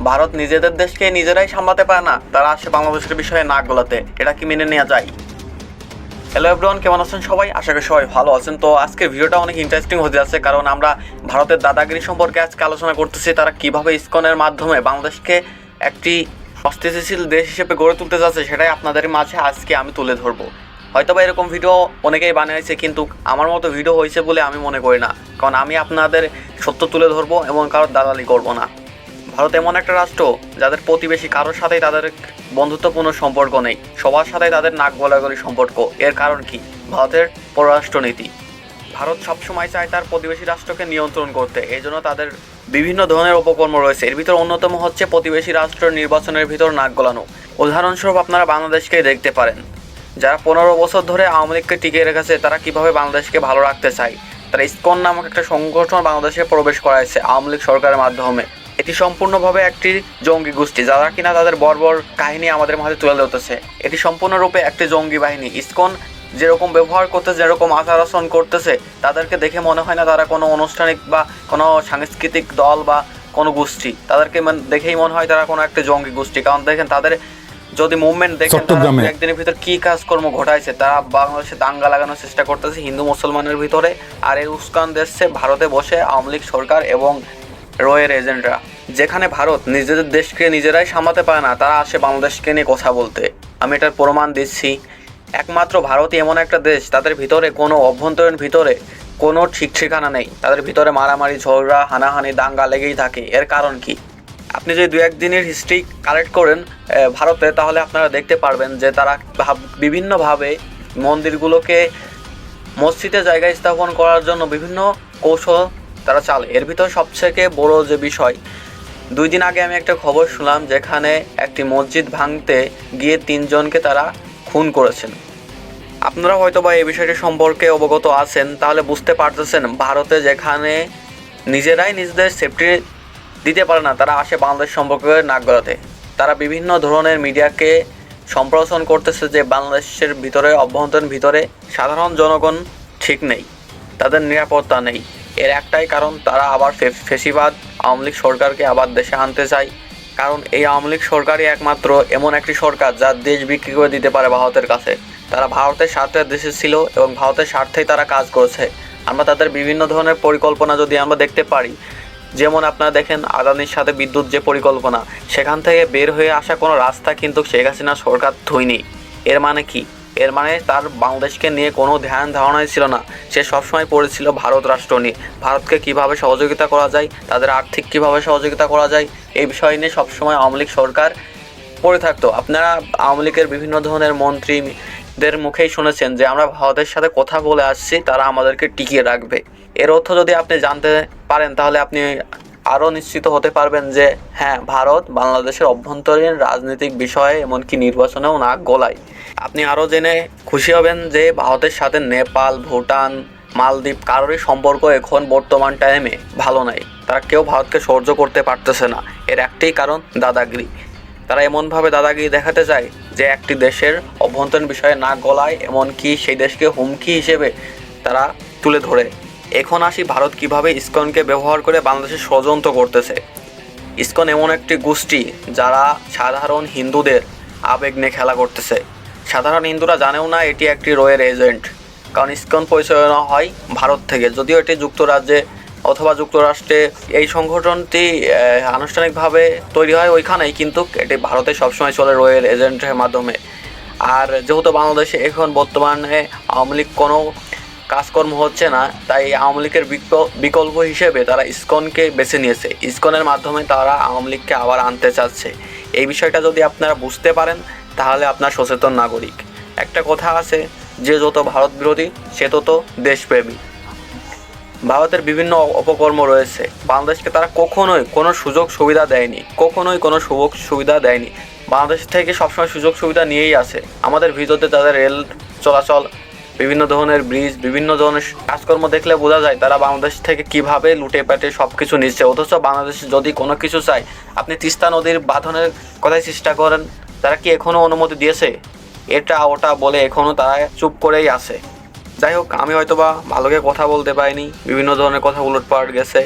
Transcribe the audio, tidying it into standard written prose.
ভারত নিজেদের দেশকে নিজেরাই সামলাতে পারে না, তারা আসে বাংলাদেশের বিষয়ে নাক গলাতে। এটা কি মেনে নেওয়া যায়? হ্যালো এভরিওয়ান, কেমন আছেন সবাই? আশা করি সবাই ভালো আছেন। তো আজকের ভিডিওটা অনেক ইন্টারেস্টিং হতে যাচ্ছে, কারণ আমরা ভারতের দাদাগিরি সম্পর্কে আজকে আলোচনা করতেছি। তারা কিভাবে ইসকনের মাধ্যমে বাংলাদেশকে একটি অস্থিতিশীল দেশ হিসেবে গড়ে তুলতে যাচ্ছে, সেটাই আপনাদের মাঝে আজকে আমি তুলে ধরবো। হয়তোবা এরকম ভিডিও অনেকেই বানিয়েছে, কিন্তু আমার মতো ভিডিও হয়েছে বলে আমি মনে করি না, কারণ আমি আপনাদের সত্য তুলে ধরবো এবং কারোর দালালি করব না। ভারত এমন একটা রাষ্ট্র যাদের প্রতিবেশী কারোর সাথেই তাদের বন্ধুত্বপূর্ণ সম্পর্ক নেই, সবার সাথেই তাদের নাক গলাগলি সম্পর্ক। এর কারণ কি? ভারতের পররাষ্ট্রনীতি। ভারত সবসময় চায় তার প্রতিবেশী রাষ্ট্রকে নিয়ন্ত্রণ করতে, এই জন্য তাদের বিভিন্ন ধরনের উপকর্ম রয়েছে। এর ভিতর অন্যতম হচ্ছে প্রতিবেশী রাষ্ট্রের নির্বাচনের ভিতর নাক গলানো। উদাহরণস্বরূপ আপনারা বাংলাদেশকেই দেখতে পারেন। যারা 15 বছর ধরে আওয়ামী লীগকে টিকিয়ে রেখেছে, তারা কিভাবে বাংলাদেশকে ভালো রাখতে চায়। তারা ইসকন নামক একটা সংগঠন বাংলাদেশে প্রবেশ করাইছে আওয়ামী লীগ সরকারের মাধ্যমে। এটি সম্পূর্ণভাবে একটি জঙ্গি গোষ্ঠী, যারা কিনা তাদের বর্বর কাহিনী আমাদের মাঝে তুলে ধরতেছে। এটি সম্পূর্ণরূপে একটি জঙ্গি বাহিনী। ইসকন যেরকম ব্যবহার করতেছে, যেরকম আচার আচরণ করতেছে, তাদেরকে দেখে মনে হয় না তারা কোনো আনুষ্ঠানিক বা কোনো সাংস্কৃতিক দল বা কোনো গোষ্ঠী। তাদেরকে দেখেই মনে হয় তারা কোনো একটা জঙ্গি গোষ্ঠী। কারণ দেখেন তাদের যদি মুভমেন্ট দেখেন, তারা একদিনের ভিতর কি কাজকর্ম ঘটাইছে। তারা বাংলাদেশে দাঙ্গা লাগানোর চেষ্টা করতেছে হিন্দু মুসলমানের ভিতরে, আর এর উস্কান দিচ্ছে ভারতে বসে আওয়ামী লীগ সরকার এবং রয়ের এজেন্টরা। যেখানে ভারত নিজেদের দেশকে নিজেরাই সামলাতে পারে না, তারা আসে বাংলাদেশকে নিয়ে কথা বলতে। আমি এটার প্রমাণ দিচ্ছি। একমাত্র ভারতই এমন একটা দেশ, তাদের ভিতরে কোনো অভ্যন্তরীণ ভিতরে কোনো ঠিক ঠিকানা নেই। তাদের ভিতরে মারামারি, ঝগড়া, হানাহানি, দাঙ্গা লেগেই থাকে। এর কারণ কি? আপনি যদি 2-1 দিনের হিস্ট্রি কালেক্ট করেন ভারতে, তাহলে আপনারা দেখতে পারবেন যে তারা বিভিন্নভাবে মন্দিরগুলোকে মসজিদে জায়গায় স্থাপন করার জন্য বিভিন্ন কৌশল তারা চালে। এর ভিতর সবথেকে বড় যে বিষয়, 2 দিন আগে আমি একটা খবর শুনলাম, যেখানে একটি মসজিদ ভাঙতে গিয়ে 3 জনকে তারা খুন করেছেন। আপনারা হয়তো বা এই বিষয়টি সম্পর্কে অবগত আছেন, তাহলে বুঝতে পারতেছেন ভারতে যেখানে নিজেরাই নিজেদের সেফটি দিতে পারে না, তারা আসে বাংলাদেশ সম্পর্কে নাক গলাতে। তারা বিভিন্ন ধরনের মিডিয়াকে সম্প্রসারণ করতেছে যে বাংলাদেশের ভিতরে, অভ্যন্তরীণ ভিতরে সাধারণ জনগণ ঠিক নেই, তাদের নিরাপত্তা নেই। এর একটাই কারণ, তারা আবার ফেসিবাদ আওয়ামী লীগ সরকারকে আবার দেশে আনতে চায়। কারণ এই আওয়ামী লীগ সরকারই একমাত্র এমন একটি সরকার যা দেশ বিক্রি করে দিতে পারে ভারতের কাছে। তারা ভারতের স্বার্থের দেশে ছিল এবং ভারতের স্বার্থেই তারা কাজ করেছে। আমরা তাদের বিভিন্ন ধরনের পরিকল্পনা যদি আমরা দেখতে পারি, যেমন আপনারা দেখেন আদানির সাথে বিদ্যুৎ যে পরিকল্পনা, সেখান থেকে বের হয়ে আসা কোনো রাস্তা কিন্তু শেখ হাসিনা সরকার ধুইনি। এর মানে কি? এর মানে তার বাংলাদেশকে নিয়ে কোনো ধ্যান ধারণাই ছিল না। সে সবসময় পড়েছিল ভারত রাষ্ট্র নিয়ে, ভারতকে কীভাবে সহযোগিতা করা যায়, তাদের আর্থিক কীভাবে সহযোগিতা করা যায়, এই বিষয় নিয়ে সবসময় আওয়ামী লীগ সরকার পড়ে থাকতো। আপনারা আওয়ামী লীগের বিভিন্ন ধরনের মন্ত্রীদের মুখেই শুনেছেন যে আমরা ভারতের সাথে কথা বলে আসছি, তারা আমাদেরকে টিকিয়ে রাখবে। এর অর্থ যদি আপনি জানতে পারেন, তাহলে আপনি আরও নিশ্চিত হতে পারবেন যে হ্যাঁ, ভারত বাংলাদেশের অভ্যন্তরীণ রাজনৈতিক বিষয়ে এমনকি নির্বাচনেও নাক গলায়। আপনি আরও জেনে খুশি হবেন যে ভারতের সাথে নেপাল, ভুটান, মালদ্বীপ কারোরই সম্পর্ক এখন বর্তমান টাইমে ভালো নাই। তারা কেউ ভারতকে সহ্য করতে পারতেছে না। এর একটাই কারণ, দাদাগিরি। তারা এমনভাবে দাদাগিরি দেখাতে চায় যে একটি দেশের অভ্যন্তরীণ বিষয়ে নাক গলায়, এমনকি সেই দেশকে হুমকি হিসেবে তারা তুলে ধরে। এখন আসি ভারত কিভাবে ইসকনকে ব্যবহার করে বাংলাদেশে ষড়যন্ত্র করতেছে। ইসকন এমন একটি গোষ্ঠী যারা সাধারণ হিন্দুদের আবেগ নিয়ে খেলা করতেছে। সাধারণ হিন্দুরা জানেও না এটি একটি রয়ের এজেন্ট, কারণ ইসকন পরিচালনা হয় ভারত থেকে। যদিও এটি যুক্তরাজ্যে অথবা যুক্তরাষ্ট্রে এই সংগঠনটি আনুষ্ঠানিকভাবে তৈরি হয় ওইখানেই, কিন্তু এটি ভারতে সবসময় চলে রয়ের এজেন্টের মাধ্যমে। আর যেহেতু বাংলাদেশে এখন বর্তমানে আওয়ামী লীগ কোনো কাজকর্ম হচ্ছে না, তাই আওয়ামী লীগের বিকল্প হিসেবে তারা ইসকনকে বেছে নিয়েছে। ইসকনের মাধ্যমে তারা আওয়ামী লীগকে আবার আনতে চাচ্ছে। এই বিষয়টা যদি আপনারা বুঝতে পারেন, তাহলে আপনার সচেতন নাগরিক। একটা কথা আছে, যে যত ভারত বিরোধী সে তত দেশপ্রেমী। ভারতের বিভিন্ন অপকর্ম রয়েছে, বাংলাদেশকে তারা কখনোই কোনো সুযোগ সুবিধা দেয়নি, বাংলাদেশ থেকে সবসময় সুযোগ সুবিধা নিয়েই আছে। আমাদের ভিতরে তাদের রেল চলাচল, বিভিন্ন ধরনের ব্রিজ, বিভিন্ন ধরনের কাজকর্ম দেখলে বোঝা যায় তারা বাংলাদেশ থেকে কিভাবে লুটে পেটে সব কিছু নিচ্ছে। অথচ বাংলাদেশ যদি কোনো কিছু চায়, আপনি তিস্তা নদীর বাঁধনের কথাই চেষ্টা করেন, তারা কি এখনও অনুমতি দিয়েছে? এটা ওটা বলে এখনও তারা চুপ করেই আছে। যাই হোক, আমি হয়তো বা ভালোকে কথা বলতে পারিনি, বিভিন্ন ধরনের কথা উলটপালট গেছে।